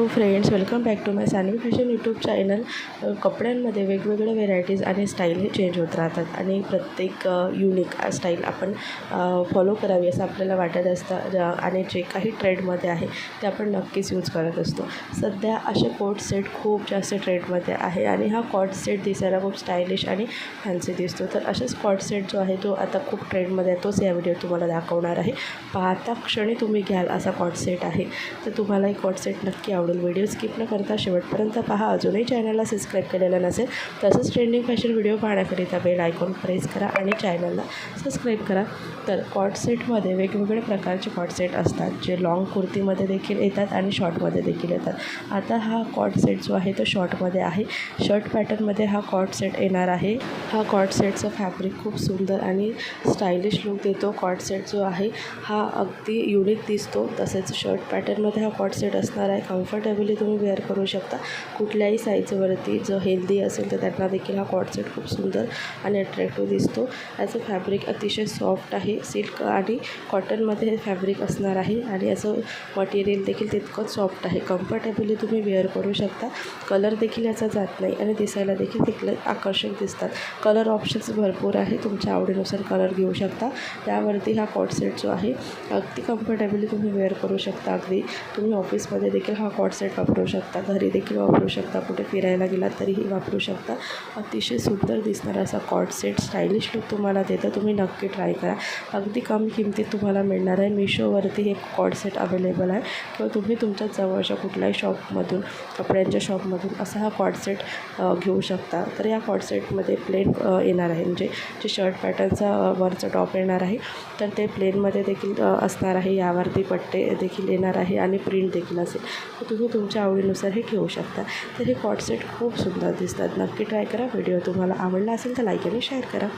Hello friends, welcome back to my Saanvi fashion YouTube channel. कपड्यांमध्ये वेगवेगळ्या varieties आणि style हे चेंज होत राहतात आणि प्रत्येक युनिक स्टाईल आपण फॉलो करावी असं आपल्याला वाटत असतं आणि जे काही ट्रेंडमध्ये आहे ते आपण नक्कीच यूज करत असतो. सध्या असे कोट सेट खूप जास्त ट्रेंडमध्ये आहे आणि हा कॉट सेट दिसायला खूप स्टायलिश आणि फॅन्सी दिसतो. तर असेच कॉट सेट जो आहे तो आता खूप ट्रेंडमध्ये आहे, तोच या व्हिडिओ तुम्हाला दाखवणार आहे. पाहता क्षणी तुम्ही घ्याल असा कॉट सेट आहे. तर तुम्हाला एक कॉट सेट नक्की आवडेल. व्हिडिओ स्किप न करता शेवटपर्यंत पहा. अजूनही चॅनलला सबस्क्राईब केलेलं नसेल तसंच ट्रेंडिंग फॅशन व्हिडिओ पाहण्याकरिता बेल आयकॉन प्रेस करा आणि चॅनलला सबस्क्राईब करा. तर कॉट सेटमध्ये वेगवेगळ्या प्रकारचे कॉट सेट असतात, जे लॉंग कुर्तीमध्ये देखील येतात आणि शॉर्टमध्ये देखील येतात. आता हा कॉट सेट जो आहे तो शॉर्टमध्ये आहे. शर्ट पॅटर्नमध्ये हा कॉट सेट येणार आहे. हा कॉट सेटचं फॅब्रिक खूप सुंदर आणि स्टायलिश लुक देतो. कॉट सेट जो आहे हा अगदी युनिक दिसतो. तसेच शर्ट पॅटर्नमध्ये हा कॉट सेट असणार आहे. कम्फर्टेबली तुम्ही वेअर करू शकता. कुठल्याही साईजवरती जो हेल्दी असेल तर त्यांना देखील हा कॉट सेट खूप सुंदर आणि अट्रॅक्टिव्ह दिसतो. याचं फॅब्रिक अतिशय सॉफ्ट आहे. सिल्क आणि कॉटनमध्ये हे फॅब्रिक असणार आहे आणि याचं मटेरियल देखील तितकंच सॉफ्ट आहे. कम्फर्टेबली तुम्ही वेअर करू शकता. कलर देखील याचा जात नाही आणि दिसायला देखील तिथले आकर्षक दिसतात. कलर ऑप्शन्स भरपूर आहे. तुमच्या आवडीनुसार कलर घेऊ शकता. त्यावरती हा कॉट सेट जो आहे अगदी कम्फर्टेबली तुम्ही वेअर करू शकता. अगदी तुम्ही ऑफिसमध्ये देखील हा कॉट सेट वापरू शकता, घरी देखील वापरू शकता, कुठे फिरायला गेलात तरीही वापरू शकता. अतिशय सुंदर दिसणारा असा कॉट सेट स्टायलिश लुक तुम्हाला देतं. तुम्ही नक्की ट्राय करा. अगदी कमी किमतीत तुम्हाला मिळणार आहे. मिशोवरती हे कॉट सेट अवेलेबल आहे किंवा तुम्ही तुमच्या जवळच्या कुठल्याही शॉपमधून, कपड्यांच्या शॉपमधून असा हा कॉट सेट घेऊ शकता. तर या कॉट सेटमध्ये प्लेन येणार आहे, म्हणजे जे शर्ट पॅटर्नचा वरचा टॉप येणार आहे तर ते प्लेनमध्ये देखील असणार आहे. यावरती पट्टे देखील येणार आहे आणि प्रिंट देखील असेल. तर तुम्ही तुमच्या आवडीनुसार हे घेऊ शकता. तर हे कॉट सेट खूप सुंदर दिसतात. नक्की ट्राय करा. व्हिडिओ तुम्हाला आवडला असेल तर लाईक आणि शेअर करा.